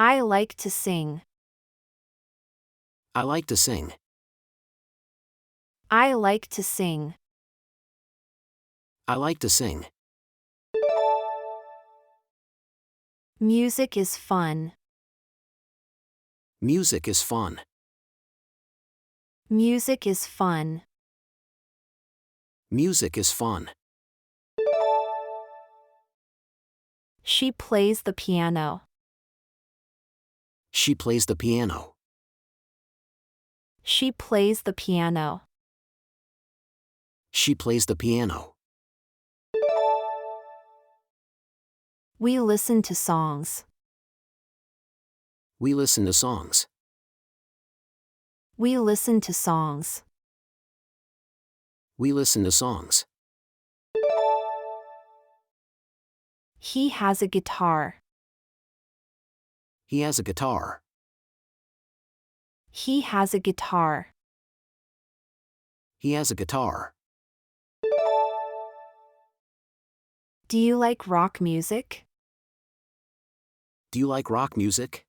I like to sing. I like to sing. I like to sing. I like to sing. Music is fun. Music is fun. Music is fun. Music is fun. She plays the piano. She plays the piano. She plays the piano. She plays the piano. We listen to songs. We listen to songs. We listen to songs. We listen to songs. He has a guitar. He has a guitar. He has a guitar. He has a guitar. Do you like rock music? Do you like rock music?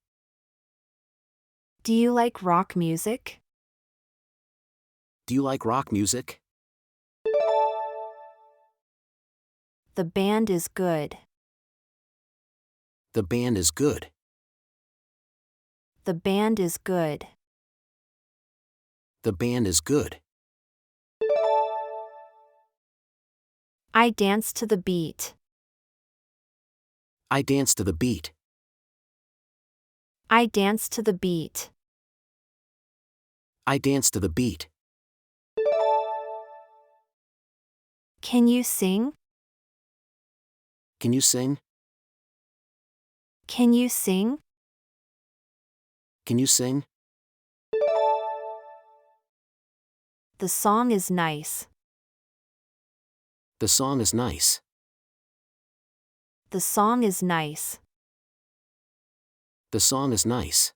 Do you like rock music? Do you like rock music? The band is good. The band is good. The band is good. The band is good. I dance to the beat. I dance to the beat. I dance to the beat. I dance to the beat. Can you sing? Can you sing? Can you sing? Can you sing? The song is nice. The song is nice. The song is nice. The song is nice.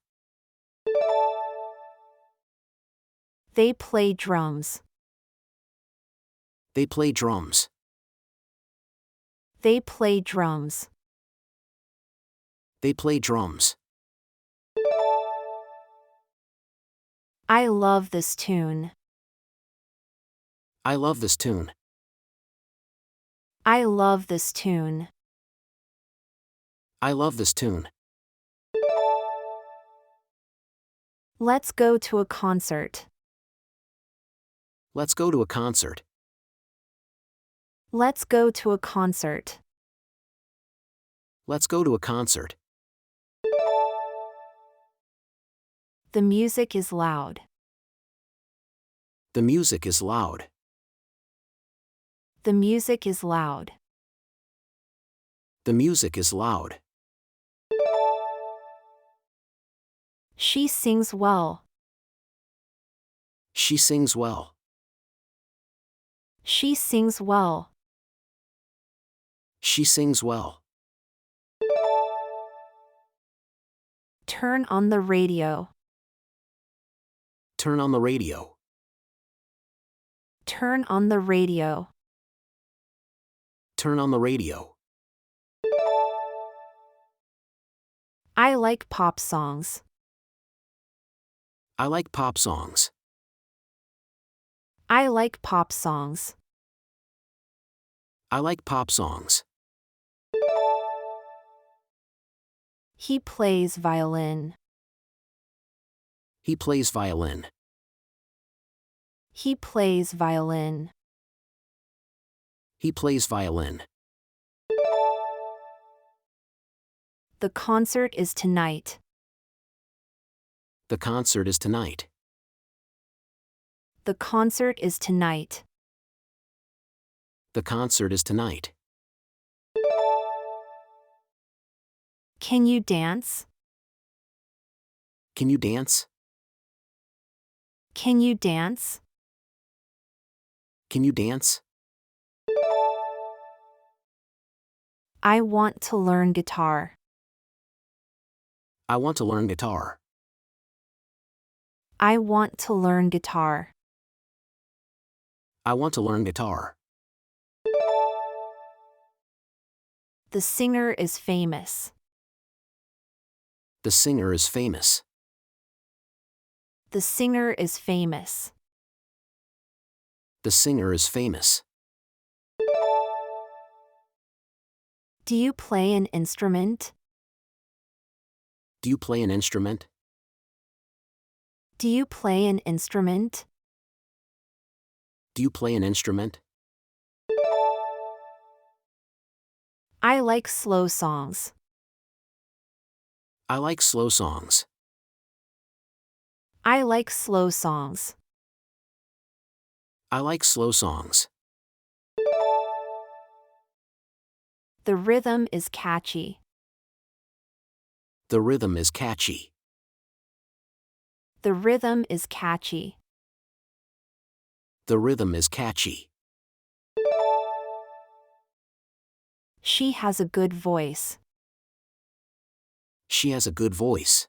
They play drums. They play drums. They play drums. They play drums. I love this tune. I love this tune. I love this tune. I love this tune. Let's go to a concert. Let's go to a concert. Let's go to a concert. Let's go to a concert. The music is loud. The music is loud. The music is loud. The music is loud. She sings well. She sings well. She sings well. She sings well. Turn on the radio. Turn on the radio. Turn on the radio. Turn on the radio. I like pop songs. I like pop songs. I like pop songs. I like pop songs. He plays violin. He plays violin. He plays violin. He plays violin. The concert is tonight. The concert is tonight. The concert is tonight. The concert is tonight. Can you dance? Can you dance? Can you dance? Can you dance? I want to learn guitar. I want to learn guitar. I want to learn guitar. I want to learn guitar. The singer is famous. The singer is famous. The singer is famous. The singer is famous. Do you play an instrument? Do you play an instrument? Do you play an instrument? Do you play an instrument? I like slow songs. I like slow songs. I like slow songs. I like slow songs. The rhythm is catchy. The rhythm is catchy. The rhythm is catchy. The rhythm is catchy. She has a good voice. She has a good voice.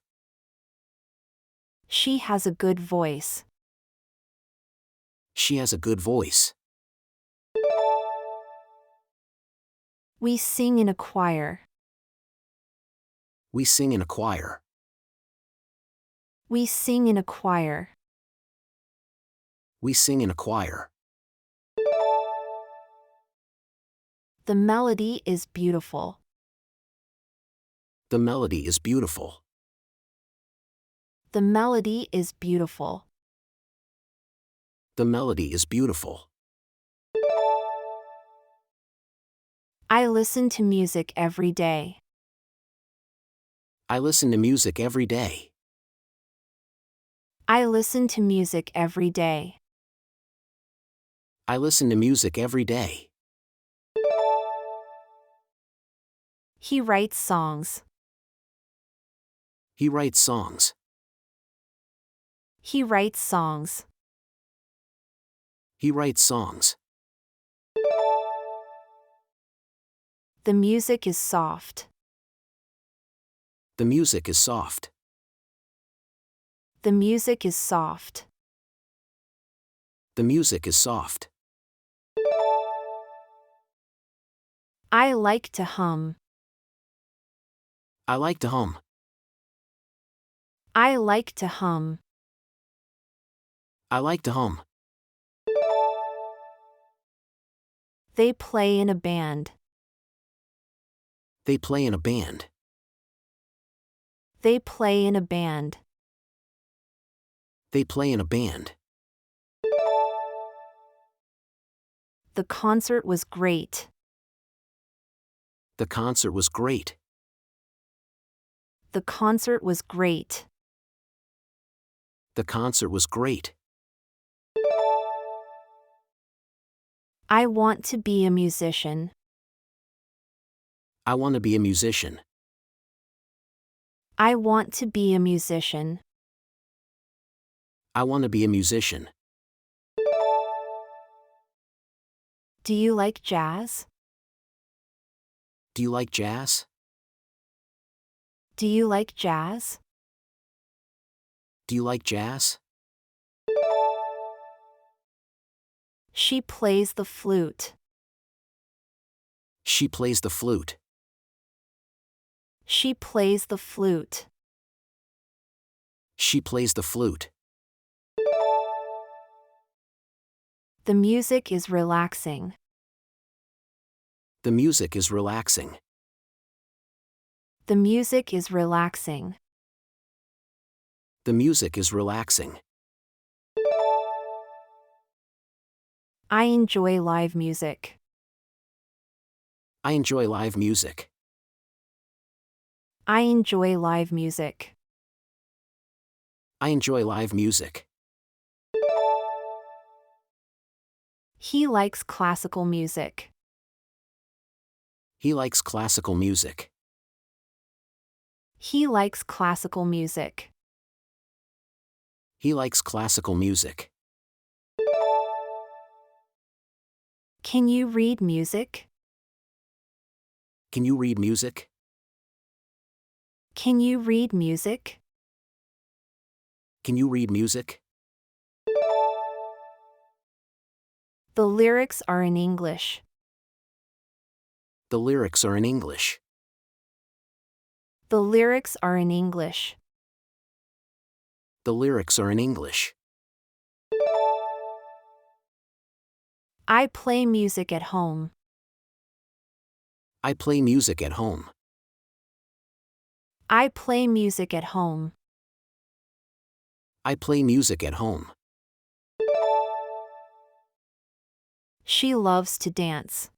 She has a good voice. She has a good voice. We sing in a choir. We sing in a choir. We sing in a choir. We sing in a choir. The melody is beautiful. The melody is beautiful. The melody is beautiful. The melody is beautiful. I listen to music every day. I listen to music every day. I listen to music every day. I listen to music every day. He writes songs. He writes songs. He writes songs. He writes songs. The music is soft. The music is soft. The music is soft. The music is soft. I like to hum. I like to hum. I like to hum. I like to hum. They play in a band. They play in a band. They play in a band. They play in a band. The concert was great. The concert was great. The concert was great. The concert was great. I want to be a musician. I want to be a musician. I want to be a musician. I want to be a musician. Do you like jazz? Do you like jazz? Do you like jazz? Do you like jazz? She plays the flute. She plays the flute. She plays the flute. She plays the flute. The music is relaxing. The music is relaxing. The music is relaxing. The music is relaxing. I enjoy live music. I enjoy live music. I enjoy live music. I enjoy live music. He likes classical music. He likes classical music. He likes classical music. He likes classical music. Can you read music? Can you read music? Can you read music? Can you read music? The lyrics are in English. The lyrics are in English. The lyrics are in English. The lyrics are in English. I play music at home. I play music at home. I play music at home. I play music at home. She loves to dance.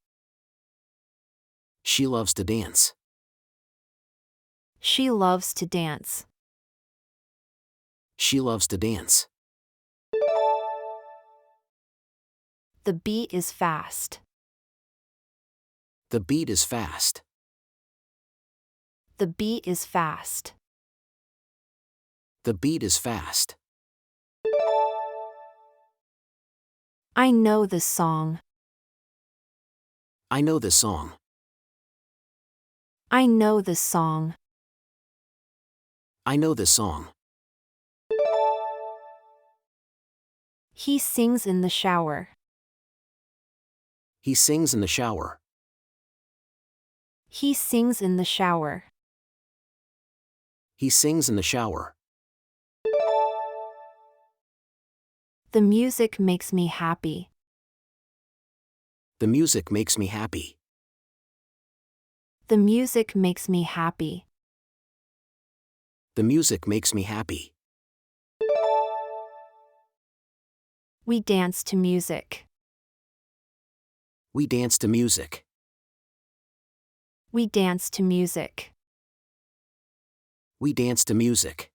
She loves to dance. She loves to dance. She loves to dance. The beat is fast. The beat is fast. The beat is fast. The beat is fast. I know this song. I know this song. I know this song. I know this song. He sings in the shower. He sings in the shower. He sings in the shower. He sings in the shower. The music makes me happy. The music makes me happy. The music makes me happy. The music makes me happy. We dance to music. We dance to music. We dance to music. We dance to music.